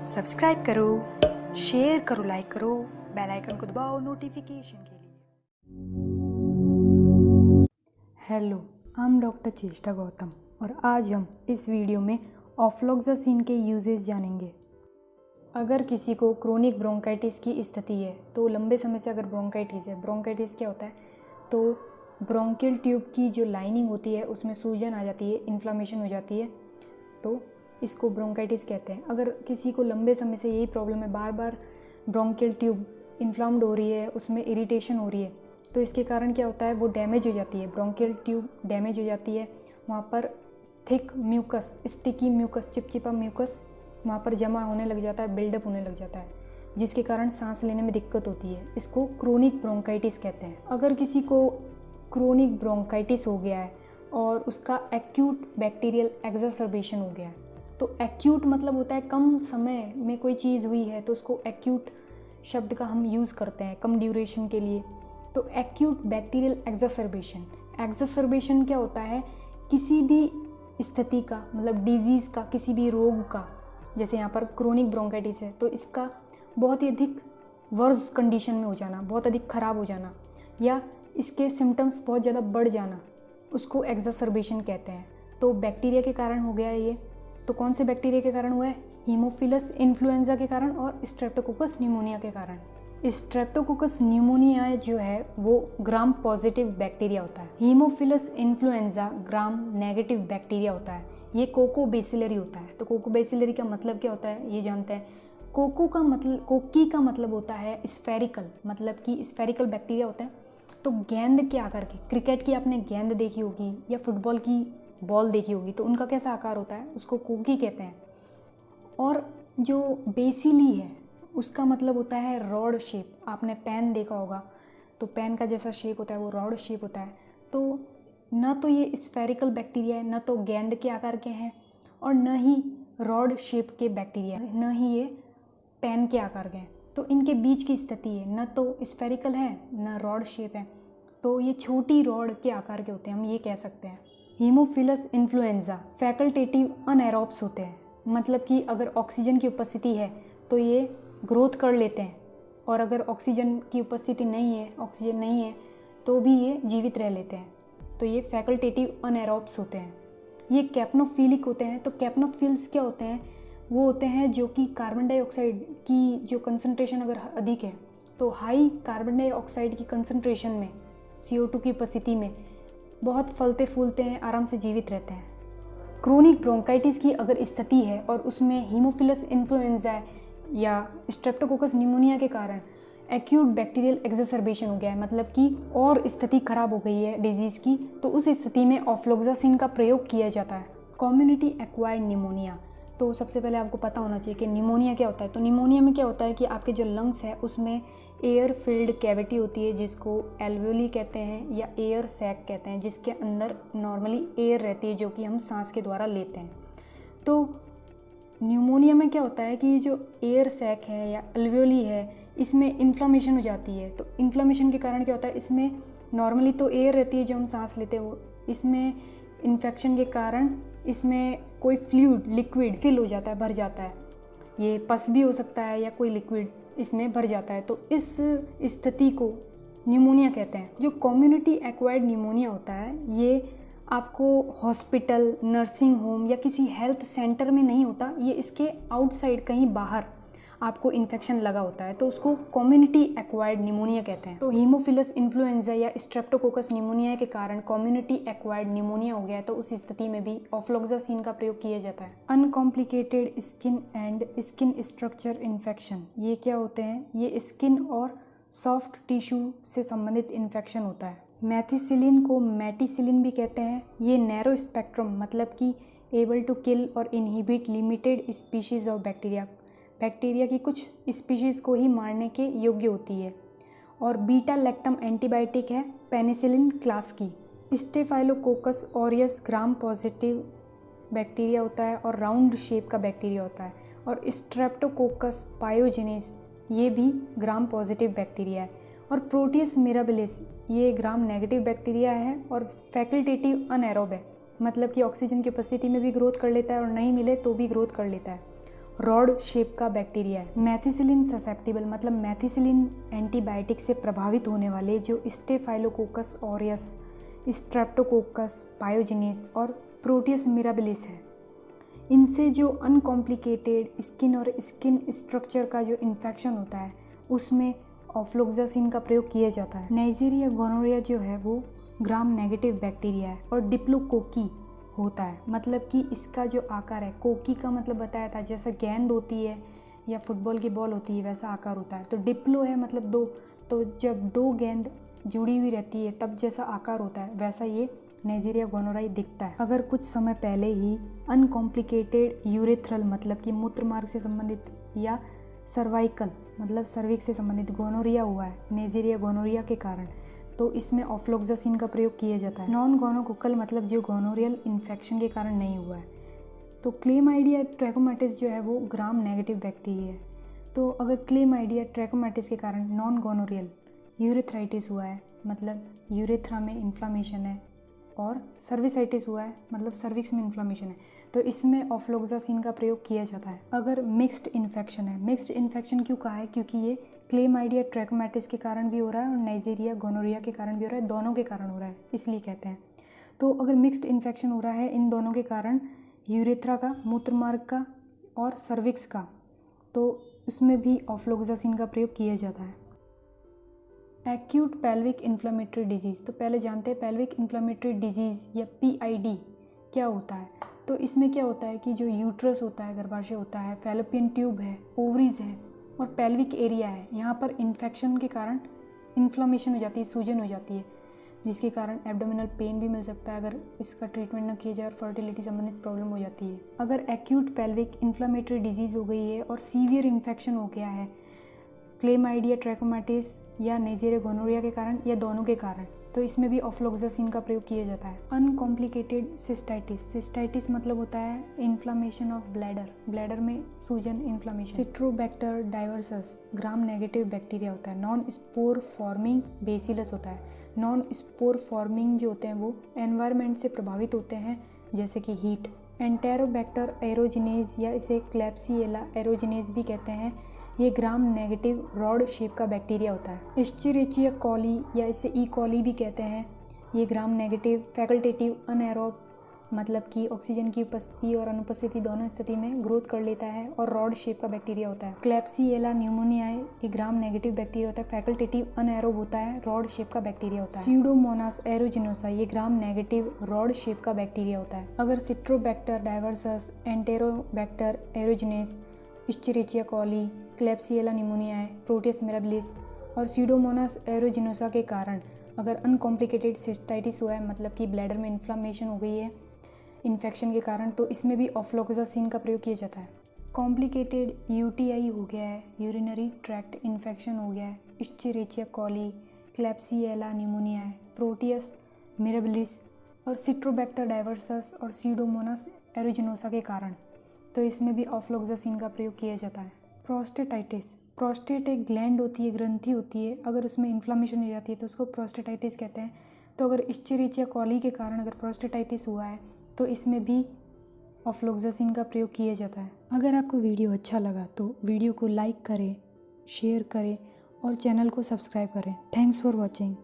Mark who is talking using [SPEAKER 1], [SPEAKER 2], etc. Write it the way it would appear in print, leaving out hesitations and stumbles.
[SPEAKER 1] Subscribe करो, share करो, like करो, बेल आइकन को दबाओ नोटिफिकेशन के लिए। हेलो, आई एम डॉक्टर चेष्टा गौतम और आज हम इस वीडियो में ऑफ्लॉक्सासिन के यूजेस जानेंगे। अगर किसी को क्रोनिक ब्रोंकाइटिस की स्थिति है तो लंबे समय से अगर ब्रोंकाइटिस है, ब्रोंकाइटिस क्या होता है तो ब्रोंकियल ट्यूब की जो लाइनिंग होती है उसमें सूजन आ जाती है, इन्फ्लामेशन हो जाती है, तो इसको ब्रोंकाइटिस कहते हैं। अगर किसी को लंबे समय से यही प्रॉब्लम है, बार बार ब्रोंकियल ट्यूब इन्फ्लाम्ड हो रही है, उसमें इरिटेशन हो रही है, तो इसके कारण क्या होता है वो डैमेज हो जाती है, ब्रोंकियल ट्यूब डैमेज हो जाती है। वहाँ पर थिक म्यूकस, स्टिकी म्यूकस, चिपचिपा म्यूकस वहाँ पर जमा होने लग जाता है, बिल्डअप होने लग जाता है, जिसके कारण सांस लेने में दिक्कत होती है। इसको क्रोनिक ब्रोंकाइटिस कहते हैं। अगर किसी को क्रोनिक ब्रोंकाइटिस हो गया है और उसका एक्यूट बैक्टीरियल एक्ज़र्बेशन हो गया है, तो एक्यूट मतलब होता है कम समय में कोई चीज़ हुई है, तो उसको एक्यूट शब्द का हम यूज़ करते हैं कम ड्यूरेशन के लिए। तो एक्यूट बैक्टीरियल एक्ज़र्बेशन, एक्ज़र्बेशन क्या होता है, किसी भी स्थिति का मतलब डिजीज़ का, किसी भी रोग का, जैसे यहाँ पर क्रोनिक ब्रोंकाइटिस है तो इसका बहुत ही अधिक वर्स कंडीशन में हो जाना, बहुत अधिक ख़राब हो जाना, या इसके सिम्टम्स बहुत ज़्यादा बढ़ जाना, उसको एक्ज़र्बेशन कहते हैं। तो बैक्टीरिया के कारण हो गया ये। तो कौन से बैक्टीरिया के कारण हुआ है? हीमोफिलस इन्फ्लुएंजा के कारण और स्ट्रेप्टोकोकस न्यूमोनिया के कारण। स्ट्रेप्टोकोकस न्यूमोनिया जो है वो ग्राम पॉजिटिव बैक्टीरिया होता है। Haemophilus influenza gram negative bacteria होता है। ये कोकोबैसिलरी होता है। तो कोकोबैसिलरी का मतलब क्या होता है ये जानते हैं। कोकी का मतलब होता है स्फेरिकल, मतलब कि स्फेरिकल बैक्टीरिया होता है। तो गेंद के आकार के, क्रिकेट की आपने गेंद देखी होगी या फुटबॉल की बॉल देखी होगी, तो उनका कैसा आकार होता है, उसको कोकी कहते हैं। और जो बेसिली है उसका मतलब होता है रॉड शेप। आपने पेन देखा होगा तो पेन का जैसा शेप होता है वो रॉड शेप होता है। तो न तो ये स्फेरिकल बैक्टीरिया है, न तो गेंद के आकार के हैं, और न ही रॉड शेप के बैक्टीरिया, न ही ये पेन के आकार के हैं। तो इनके बीच की स्थिति है, न तो स्फेरिकल है न रॉड शेप है, तो ये छोटी रॉड के आकार के होते हैं, हम ये कह सकते हैं। हीमोफिलस इन्फ्लुएंजा फैकल्टेटिव अनएरोब्स होते हैं, मतलब कि अगर ऑक्सीजन की उपस्थिति है तो ये ग्रोथ कर लेते हैं, और अगर ऑक्सीजन की उपस्थिति नहीं है, ऑक्सीजन नहीं है, तो भी ये जीवित रह लेते हैं। तो ये फैकल्टेटिव अनएरोब्स होते हैं। ये कैप्नोफिलिक होते हैं। तो कैप्नोफिल्स क्या होते हैं? वो होते हैं जो कि कार्बन डाइऑक्साइड की जो कंसनट्रेशन अगर अधिक है, तो हाई कार्बन डाइऑक्साइड की कंसनट्रेशन में CO2 की उपस्थिति में बहुत फलते फूलते हैं, आराम से जीवित रहते हैं। क्रोनिक ब्रोंकाइटिस की अगर स्थिति है और उसमें हीमोफिलस इन्फ्लुएंजा या स्ट्रेप्टोकोकस न्यूमोनिया के कारण एक्यूट बैक्टीरियल एक्ज़र्बेशन हो गया है, मतलब कि और स्थिति खराब हो गई है डिजीज़ की, तो उस स्थिति में ऑफ्लॉक्सासिन का प्रयोग किया जाता है। कम्युनिटी एक्वायर्ड निमोनिया, तो सबसे पहले आपको पता होना चाहिए कि निमोनिया क्या होता है। तो निमोनिया में क्या होता है कि आपके जो लंग्स है उसमें एयर फिल्ड कैविटी होती है, जिसको एल्वियोली कहते हैं या एयर सैक कहते हैं, जिसके अंदर नॉर्मली एयर रहती है जो कि हम सांस के द्वारा लेते हैं। तो न्यूमोनिया में क्या होता है कि जो एयर सैक है या एल्वियोली है इसमें इन्फ्लामेशन हो जाती है। तो इन्फ्लामेशन के कारण क्या होता है, इसमें नॉर्मली तो एयर रहती है जो हम सांस लेते हो, इसमें इन्फेक्शन के कारण इसमें कोई फ्लूइड लिक्विड फिल हो जाता है, भर जाता है। ये पस भी हो सकता है या कोई लिक्विड इसमें भर जाता है, तो इस स्थिति को न्यूमोनिया कहते हैं। जो कम्युनिटी एक्वायर्ड न्यूमोनिया होता है ये आपको हॉस्पिटल, नर्सिंग होम या किसी हेल्थ सेंटर में नहीं होता, ये इसके आउटसाइड कहीं बाहर आपको इन्फेक्शन लगा होता है, तो उसको कम्युनिटी एक्वायर्ड निमोनिया कहते हैं। तो हीमोफिलस इन्फ्लुएंजा या स्ट्रेप्टोकोकस निमोनिया के कारण कम्युनिटी एक्वायर्ड निमोनिया हो गया है, तो उस स्थिति में भी ऑफ्लॉक्सासिन का प्रयोग किया जाता है। Uncomplicated skin and skin structure infection, ये क्या होते हैं? ये स्किन और सॉफ्ट टिश्यू से संबंधित इन्फेक्शन होता है। मेथिसिलिन को मेटिसिलिन भी कहते हैं। ये नैरो स्पेक्ट्रम, मतलब कि एबल टू किल और inhibit limited species of bacteria की कुछ स्पीशीज़ को ही मारने के योग्य होती है। और बीटा लैक्टम एंटीबायोटिक है पेनिसिलिन क्लास की। Staphylococcus aureus gram positive bacteria होता है और राउंड शेप का बैक्टीरिया होता है। और स्ट्रेप्टोकोकस पायोजेनेस ये भी ग्राम पॉजिटिव बैक्टीरिया है। और प्रोटियस मिराबिलिस ये ग्राम नेगेटिव बैक्टीरिया है और फैकल्टेटिव अनएरोब है, मतलब कि ऑक्सीजन की उपस्थिति में भी ग्रोथ कर लेता है और नहीं मिले तो भी ग्रोथ कर लेता है। रॉड शेप का बैक्टीरिया है। मेथिसिलिन ससेप्टिबल मतलब मेथिसिलिन एंटीबायोटिक से प्रभावित होने वाले जो स्टेफाइलोकोकस ऑरियस, स्ट्रेप्टोकोकस पायोजेनेस और प्रोटियस मिराबिलिस है। इनसे जो अनकॉम्प्लिकेटेड स्किन और स्किन स्ट्रक्चर का जो इन्फेक्शन होता है उसमें ऑफ्लोक्सासिन का प्रयोग किया जाता है। नाइजीरिया गोनोरिया जो है वो ग्राम नेगेटिव बैक्टीरिया है और डिप्लोकोकी होता है, मतलब कि इसका जो आकार है, कोकी का मतलब बताया था जैसा गेंद होती है या फुटबॉल की बॉल होती है वैसा आकार होता है। तो डिप्लो है मतलब दो, तो जब दो गेंद जुड़ी हुई रहती है तब जैसा आकार होता है वैसा ये नाइजीरिया गोनोरिया दिखता है। अगर कुछ समय पहले ही अनकॉम्प्लिकेटेड यूरेथ्रल मतलब कि मूत्र मार्ग से संबंधित या सर्वाइकल मतलब सर्विक्स से संबंधित गोनोरिया हुआ है नाइजीरिया गोनोरिया के कारण, तो इसमें ऑफ्लोक्सासिन का प्रयोग किया जाता है। नॉन गोनोकोकल मतलब जो गोनोरियल इन्फेक्शन के कारण नहीं हुआ है। तो क्लेमाइडिया ट्रैकोमैटिस जो है वो ग्राम नेगेटिव बैक्टीरिया है। तो अगर क्लेमाइडिया ट्रैकोमैटिस के कारण नॉन गोनोरियल यूरेथ्राइटिस हुआ है मतलब यूरेथ्रा में इन्फ्लामेशन है, और सर्विसाइटिस हुआ है मतलब सर्विक्स में इन्फ्लामेशन है, तो इसमें ऑफ्लोक्सासिन का प्रयोग किया जाता है। अगर मिक्स्ड इन्फेक्शन है, मिक्स्ड इन्फेक्शन क्यों कहा है, क्योंकि ये क्लेमाइडिया ट्रैकोमैटिस के कारण भी हो रहा है और नाइजीरिया गोनोरिया के कारण भी हो रहा है, दोनों के कारण हो रहा है इसलिए कहते हैं। तो अगर मिक्स्ड इन्फेक्शन हो रहा है इन दोनों के कारण, यूरेथ्रा का, मूत्र मार्ग का और सर्विक्स का, तो उसमें भी ऑफ्लोक्सासिन का प्रयोग किया जाता है। एक्यूट पेल्विक इन्फ्लेमेटरी डिजीज़, तो पहले जानते हैं पेल्विक इन्फ्लेमेटरी डिजीज़ या PID क्या होता है। तो इसमें क्या होता है कि जो यूट्रस होता है, गर्भाशय होता है, फैलोपियन ट्यूब है, ओवरीज है और पेल्विक एरिया है, यहाँ पर इन्फेक्शन के कारण इन्फ्लेमेशन हो जाती है, सूजन हो जाती है, जिसके कारण एब्डोमिनल पेन भी मिल सकता है अगर इसका ट्रीटमेंट न किया जाए और फर्टिलिटी संबंधित प्रॉब्लम हो जाती है। अगर एक्यूट पेल्विक इन्फ्लेमेटरी डिजीज़ हो गई है और सीवियर इन्फेक्शन हो गया है क्लेमाइडिया ट्रैकोमैटिस या नाइजीरिया गोनोरिया के कारण या दोनों के कारण, तो इसमें भी ऑफ्लोक्सासिन का प्रयोग किया जाता है। अनकॉम्प्लिकेटेड सिस्टाइटिस, सिस्टाइटिस मतलब होता है इन्फ्लामेशन ऑफ ब्लैडर, ब्लैडर में सूजन, इन्फ्लामेशन। सिट्रोबैक्टर डाइवर्सस ग्राम नेगेटिव बैक्टीरिया होता है। नॉन स्पोर फॉर्मिंग बेसिलस होता है। नॉन स्पोर फॉर्मिंग जो होते हैं वो एनवायरनमेंट से प्रभावित होते हैं जैसे कि हीट। एंटेरोबैक्टर एरोजिनेज या इसे क्लैप्सिएला एरोजिनेज भी कहते हैं, ये ग्राम नेगेटिव रॉड शेप का बैक्टीरिया होता है। एस्चेरिचिया कॉली या इसे ई कॉली भी कहते हैं, ये ग्राम नेगेटिव फैकल्टेटिव अनएरोब मतलब कि ऑक्सीजन की उपस्थिति और अनुपस्थिति दोनों स्थिति में ग्रोथ कर लेता है और रॉड शेप का बैक्टीरिया होता है। क्लैप्सिएला न्यूमोनियाई ये ग्राम नेगेटिव बैक्टीरिया होता है, फैकल्टेटिव अनएरोब होता है, रॉड शेप का बैक्टीरिया होता है। स्यूडोमोनास एरोजिनोसा ये ग्राम नेगेटिव रॉड शेप का बैक्टीरिया होता है। अगर सिट्रोबैक्टर डाइवर्सस, एंटेरोबैक्टर एरोजिनेस, एस्चेरिचिया कॉली, क्लैप्सिएला न्यूमोनियाई, प्रोटियस मिराबिलिस और स्यूडोमोनास एरोजिनोसा के कारण अगर अनकॉम्प्लिकेटेड सिस्टाइटिस हुआ है मतलब कि ब्लैडर में इन्फ्लामेशन हो गई है इन्फेक्शन के कारण, तो इसमें भी ऑफ्लोक्सासिन का प्रयोग किया जाता है। कॉम्प्लिकेटेड UTI हो गया है, यूरिनरी ट्रैक्ट इन्फेक्शन हो गया है, एस्चेरिचिया कॉली, क्लैप्सिएला न्यूमोनियाई, प्रोटियस मिराबिलिस और सिट्रोबैक्टर डाइवर्सस और स्यूडोमोनास एरोजिनोसा के कारण, तो इसमें भी ऑफ्लोक्सासिन का प्रयोग किया जाता है। प्रोस्टेटाइटिस, प्रोस्टेट एक ग्लैंड होती है, ग्रंथि होती है, अगर उसमें इन्फ्लामेशन हो जाती है तो उसको प्रोस्टेटाइटिस कहते हैं। तो अगर एस्चेरिचिया कॉली के कारण अगर प्रोस्टेटाइटिस हुआ है तो इसमें भी ऑफ्लोक्सासिन का प्रयोग किया जाता है। अगर आपको वीडियो अच्छा लगा तो वीडियो को लाइक करें, शेयर करें और चैनल को सब्सक्राइब करें। Thanks for watching.